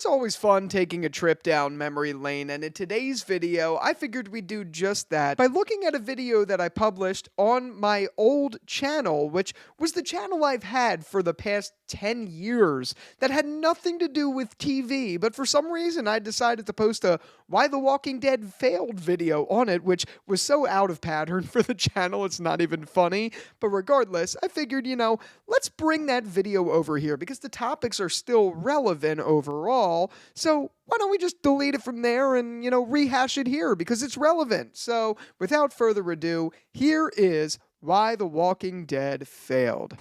It's always fun taking a trip down memory lane, and in today's video, I figured we'd do just that by looking at a video that I published on my old channel, which was the channel I've had for the past 10 years that had nothing to do with TV, but for some reason I decided to post a Why the Walking Dead Failed video on it, which was so out of pattern for the channel it's not even funny. But regardless, I figured, let's bring that video over here because the topics are still relevant overall. So why don't we just delete it from there and, rehash it here because it's relevant. So without further ado, here is Why the Walking Dead Failed.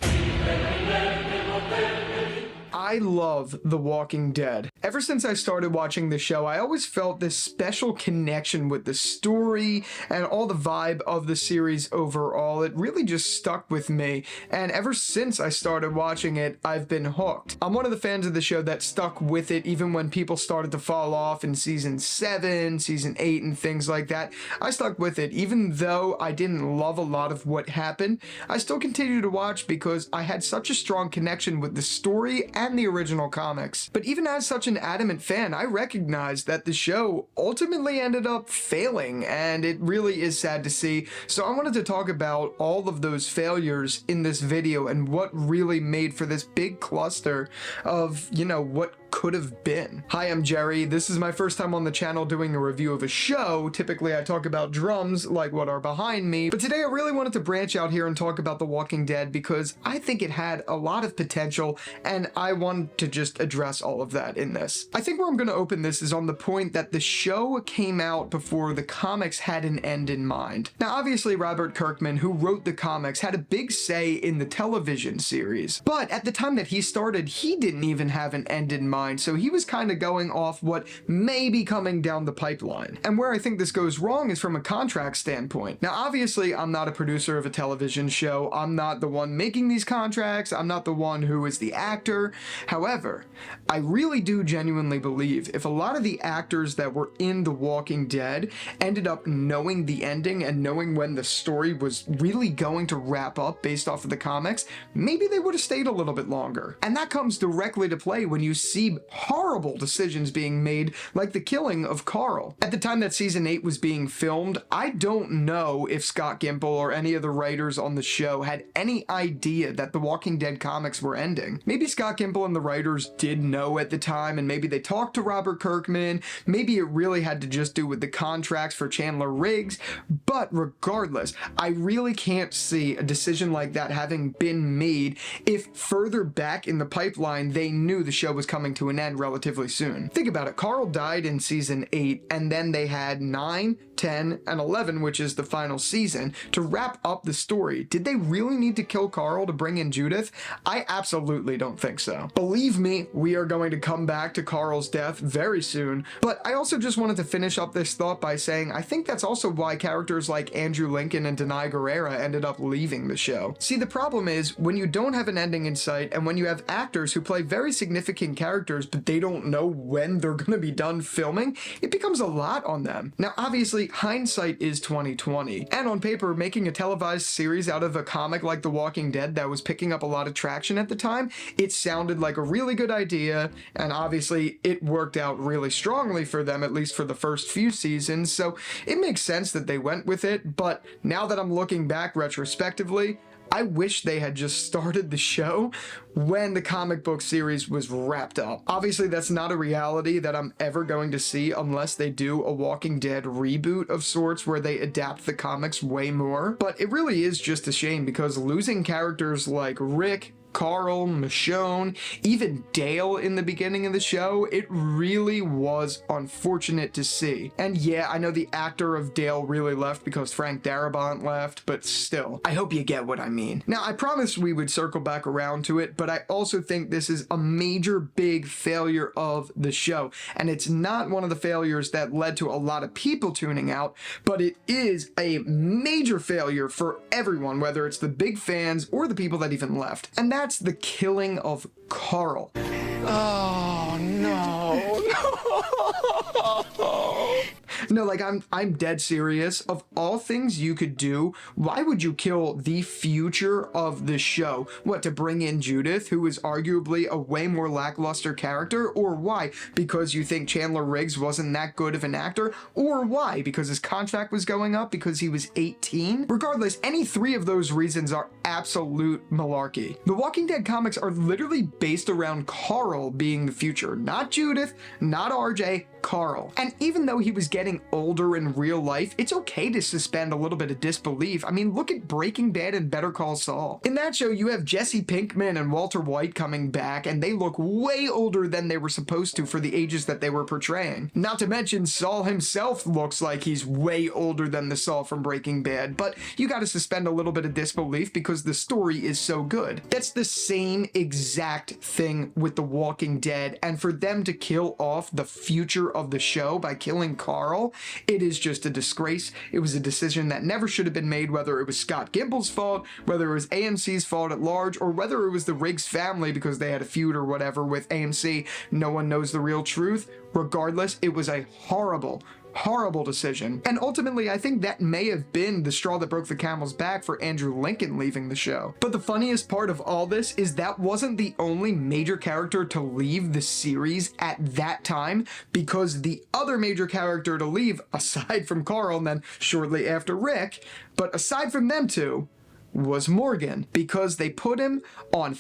I love The Walking Dead. Ever since I started watching the show, I always felt this special connection with the story and all the vibe of the series overall. It really just stuck with me, and ever since I started watching it, I've been hooked. I'm one of the fans of the show that stuck with it even when people started to fall off in season 7, season 8, and things like that. I stuck with it. Even though I didn't love a lot of what happened, I still continued to watch because I had such a strong connection with the story and the original comics. But even as such an adamant fan, I recognized that the show ultimately ended up failing, and it really is sad to see. So I wanted to talk about all of those failures in this video and what really made for this big cluster of, what could have been. Hi, I'm Jerry. This is my first time on the channel doing a review of a show. Typically, I talk about drums like what are behind me, but today I really wanted to branch out here and talk about The Walking Dead because I think it had a lot of potential, and I wanted to just address all of that in this. I think where I'm going to open this is on the point that the show came out before the comics had an end in mind. Now, obviously, Robert Kirkman, who wrote the comics, had a big say in the television series, but at the time that he started, he didn't even have an end in mind. So he was kind of going off what may be coming down the pipeline. And where I think this goes wrong is from a contract standpoint. Now, obviously, I'm not a producer of a television show. I'm not the one making these contracts. I'm not the one who is the actor. However, I really do genuinely believe if a lot of the actors that were in The Walking Dead ended up knowing the ending and knowing when the story was really going to wrap up based off of the comics, maybe they would have stayed a little bit longer. And that comes directly to play when you see horrible decisions being made, like the killing of Carl. At the time that season 8 was being filmed, I don't know if Scott Gimple or any of the writers on the show had any idea that the Walking Dead comics were ending. Maybe Scott Gimple and the writers did know at the time, and maybe they talked to Robert Kirkman. Maybe it really had to just do with the contracts for Chandler Riggs, but regardless, I really can't see a decision like that having been made if further back in the pipeline they knew the show was coming to an end relatively soon. Think about it. Carl died in season 8, and then they had 9, 10, and 11, which is the final season, to wrap up the story. Did they really need to kill Carl to bring in Judith? I absolutely don't think so. Believe me, we are going to come back to Carl's death very soon, but I also just wanted to finish up this thought by saying I think that's also why characters like Andrew Lincoln and Denai Guerrera ended up leaving the show. See, the problem is when you don't have an ending in sight, and when you have actors who play very significant characters but they don't know when they're going to be done filming, it becomes a lot on them. Now, obviously, hindsight is 2020, and on paper, making a televised series out of a comic like The Walking Dead that was picking up a lot of traction at the time, it sounded like a really good idea, and obviously it worked out really strongly for them, at least for the first few seasons, so it makes sense that they went with it. But now that I'm looking back retrospectively, I wish they had just started the show when the comic book series was wrapped up. Obviously, that's not a reality that I'm ever going to see unless they do a Walking Dead reboot of sorts where they adapt the comics way more. But it really is just a shame because losing characters like Rick, Carl, Michonne, even Dale in the beginning of the show, it really was unfortunate to see. And yeah, I know the actor of Dale really left because Frank Darabont left, but still, I hope you get what I mean. Now, I promised we would circle back around to it, but I also think this is a major big failure of the show. And it's not one of the failures that led to a lot of people tuning out, but it is a major failure for everyone, whether it's the big fans or the people that even left. And that's the killing of Carl. Oh, no. No, like I'm dead serious. Of all things you could do, why would you kill the future of the show? What, to bring in Judith, who is arguably a way more lackluster character? Or why? Because you think Chandler Riggs wasn't that good of an actor? Or why? Because his contract was going up because he was 18? Regardless, any three of those reasons are absolute malarkey. The Walking Dead comics are literally based around Carl being the future, not Judith, not RJ, Carl. And even though he was getting older in real life, it's okay to suspend a little bit of disbelief. I mean, look at Breaking Bad and Better Call Saul. In that show, you have Jesse Pinkman and Walter White coming back, and they look way older than they were supposed to for the ages that they were portraying. Not to mention, Saul himself looks like he's way older than the Saul from Breaking Bad, but you gotta suspend a little bit of disbelief because the story is so good. That's the same exact thing with The Walking Dead, and for them to kill off the future of the show by killing Carl, it is just a disgrace. It was a decision that never should have been made, whether it was Scott Gimble's fault, whether it was AMC's fault at large, or whether it was the Riggs family because they had a feud or whatever with AMC. No one knows the real truth. Regardless, it was a horrible decision. And ultimately, I think that may have been the straw that broke the camel's back for Andrew Lincoln leaving the show. But the funniest part of all this is that wasn't the only major character to leave the series at that time, because the other major character to leave, aside from Carl and then shortly after Rick, but aside from them two, was Morgan, because they put him on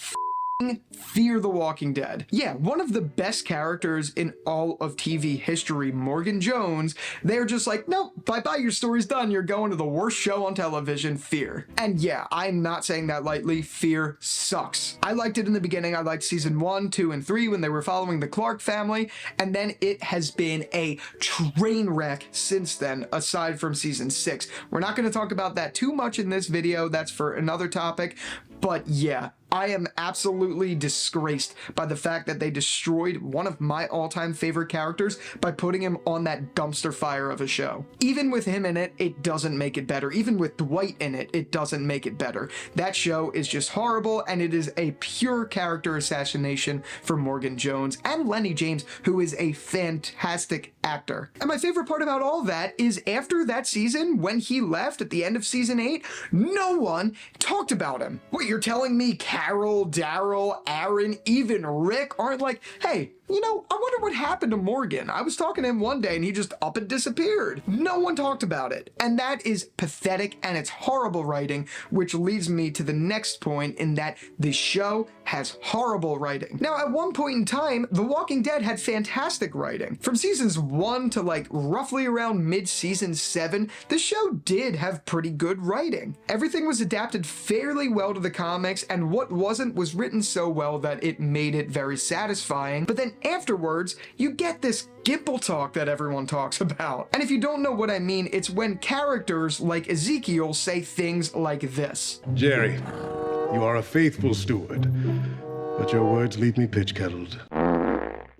Fear the Walking Dead. Yeah, one of the best characters in all of TV history, Morgan Jones, they're just like, nope, bye-bye, your story's done, you're going to the worst show on television, Fear. And yeah, I'm not saying that lightly, Fear sucks. I liked it in the beginning, I liked season 1, 2, and 3 when they were following the Clark family, and then it has been a train wreck since then, aside from season 6. We're not going to talk about that too much in this video, that's for another topic, but yeah, I am absolutely disgraced by the fact that they destroyed one of my all-time favorite characters by putting him on that dumpster fire of a show. Even with him in it, it doesn't make it better. Even with Dwight in it, it doesn't make it better. That show is just horrible, and it is a pure character assassination for Morgan Jones and Lenny James, who is a fantastic actor. And my favorite part about all that is after that season, when he left at the end of season 8, no one talked about him. What, you're telling me Carol, Daryl, Aaron, even Rick aren't like, hey, you know, I wonder what happened to Morgan. I was talking to him one day and he just up and disappeared. No one talked about it. And that is pathetic, and it's horrible writing, which leads me to the next point, in that the show has horrible writing. Now, at one point in time, The Walking Dead had fantastic writing. From seasons 1 to like roughly around mid-season 7, the show did have pretty good writing. Everything was adapted fairly well to the comics, and what wasn't was written so well that it made it very satisfying. But then afterwards, you get this Gimple talk that everyone talks about. And if you don't know what I mean, it's when characters like Ezekiel say things like this. Jerry, you are a faithful steward, but your words leave me pitch-kettled.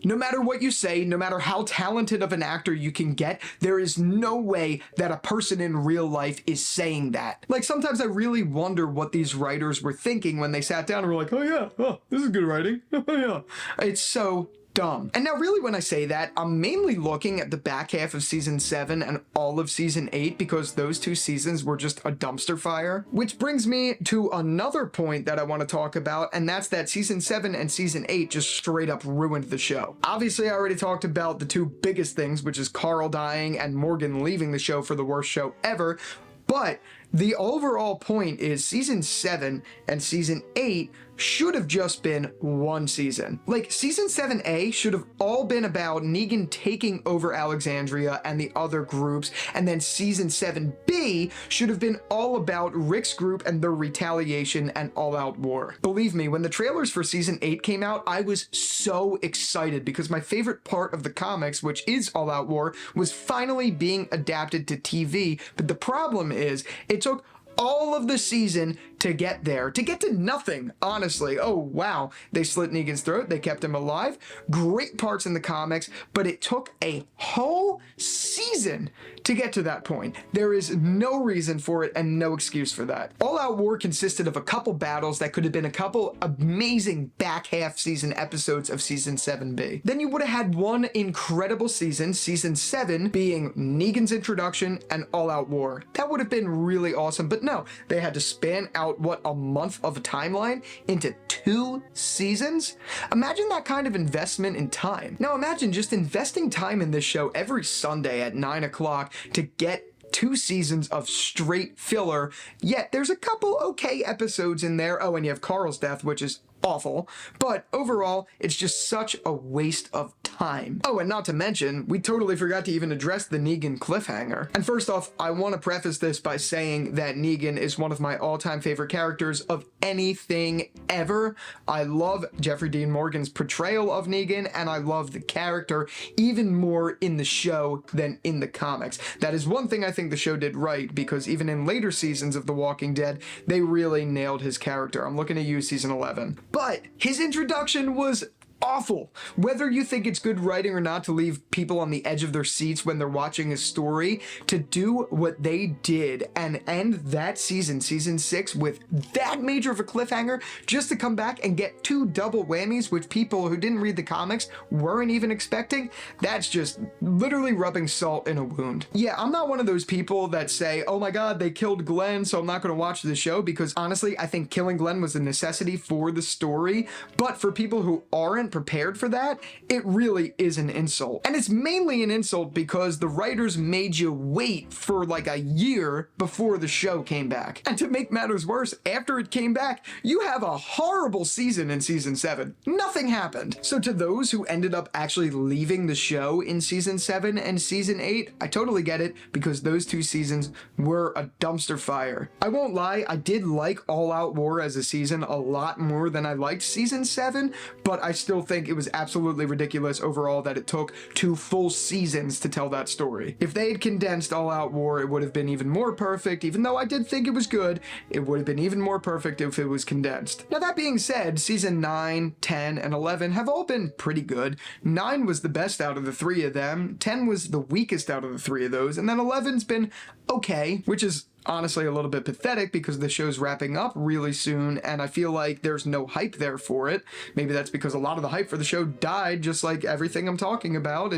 No matter what you say, no matter how talented of an actor you can get, there is no way that a person in real life is saying that. Like, sometimes I really wonder what these writers were thinking when they sat down and were like, oh yeah, oh, this is good writing, oh yeah. It's so dumb. And now really when I say that, I'm mainly looking at the back half of season 7 and all of season 8, because those two seasons were just a dumpster fire. Which brings me to another point that I want to talk about, and that's that season 7 and season 8 just straight up ruined the show. Obviously, I already talked about the two biggest things, which is Carl dying and Morgan leaving the show for the worst show ever, but the overall point is season 7 and season 8 should have just been one season. Like, season 7A should have all been about Negan taking over Alexandria and the other groups, and then season 7B should have been all about Rick's group and their retaliation and all-out war. Believe me, when the trailers for season 8 came out, I was so excited, because my favorite part of the comics, which is all-out war, was finally being adapted to TV. But the problem is, it took all of the season to get there, to get to nothing, honestly. Oh, wow. They slit Negan's throat. They kept him alive. Great parts in the comics, but it took a whole season to get to that point. There is no reason for it and no excuse for that. All Out War consisted of a couple battles that could have been a couple amazing back half season episodes of Season 7B. Then you would have had one incredible season, Season 7, being Negan's introduction and All Out War. That would have been really awesome, but no, they had to span out, what, a month of a timeline into 2 seasons? Imagine that kind of investment in time. Now imagine just investing time in this show every Sunday at 9 o'clock to get 2 seasons of straight filler, yet there's a couple okay episodes in there. Oh, and you have Carl's death, which is awful, but overall, it's just such a waste of time. Oh, and not to mention, we totally forgot to even address the Negan cliffhanger. And first off, I want to preface this by saying that Negan is one of my all-time favorite characters of anything ever. I love Jeffrey Dean Morgan's portrayal of Negan, and I love the character even more in the show than in the comics. That is one thing I think the show did right, because even in later seasons of The Walking Dead, they really nailed his character. I'm looking at you, Season 11. But his introduction was awful. Whether you think it's good writing or not to leave people on the edge of their seats when they're watching a story, to do what they did and end that season, Season 6, with that major of a cliffhanger, just to come back and get 2 double whammies, which people who didn't read the comics weren't even expecting, that's just literally rubbing salt in a wound. Yeah, I'm not one of those people that say, oh my god, they killed Glenn, so I'm not going to watch the show, because honestly, I think killing Glenn was a necessity for the story, but for people who aren't prepared for that, it really is an insult. And it's mainly an insult because the writers made you wait for like a year before the show came back. And to make matters worse, after it came back, you have a horrible season in Season 7. Nothing happened. So to those who ended up actually leaving the show in Season 7 and Season 8, I totally get it, because those 2 seasons were a dumpster fire. I won't lie, I did like All Out War as a season a lot more than I liked Season 7, but I still think it was absolutely ridiculous overall that it took 2 full seasons to tell that story. If they had condensed All Out War, it would have been even more perfect. Even though I did think it was good, it would have been even more perfect if it was condensed. Now that being said, Season 9, 10, and 11 have all been pretty good. 9 was the best out of the 3 of them, 10 was the weakest out of the 3 of those, and then 11's been okay, which is honestly a little bit pathetic because the show's wrapping up really soon and I feel like there's no hype there for it. Maybe that's because a lot of the hype for the show died, just like everything I'm talking about.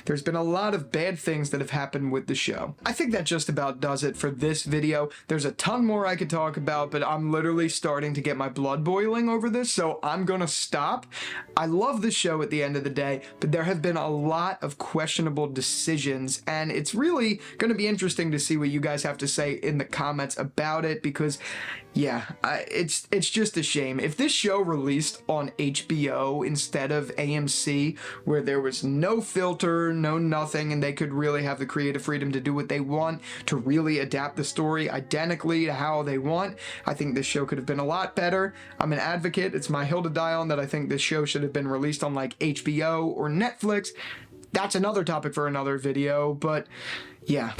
There's been a lot of bad things that have happened with the show. I think that just about does it for this video. There's a ton more I could talk about, but I'm literally starting to get my blood boiling over this, so I'm gonna stop. I love the show at the end of the day, but there have been a lot of questionable decisions and it's really gonna be interesting to see what you guys have to say in the comments about it, because yeah, it's just a shame. If this show released on HBO instead of AMC, where there was no filter, no nothing, and they could really have the creative freedom to do what they want, to really adapt the story identically to how they want, I think this show could have been a lot better. I'm an advocate. It's my hill to die on that I think this show should have been released on like HBO or Netflix. That's another topic for another video, but yeah.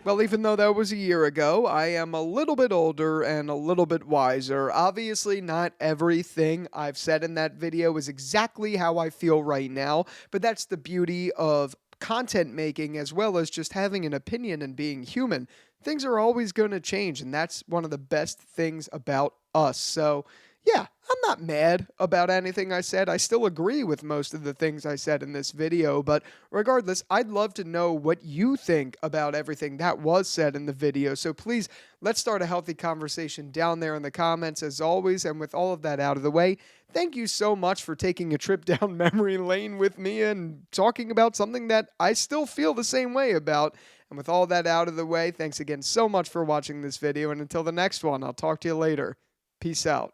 Well, even though that was a year ago, I am a little bit older and a little bit wiser. Obviously, not everything I've said in that video is exactly how I feel right now, but that's the beauty of content making as well as just having an opinion and being human. Things are always going to change, and that's one of the best things about us. So, yeah, I'm not mad about anything I said. I still agree with most of the things I said in this video, but regardless, I'd love to know what you think about everything that was said in the video. So please, let's start a healthy conversation down there in the comments as always. And with all of that out of the way, thank you so much for taking a trip down memory lane with me and talking about something that I still feel the same way about. And with all that out of the way, thanks again so much for watching this video. And until the next one, I'll talk to you later. Peace out.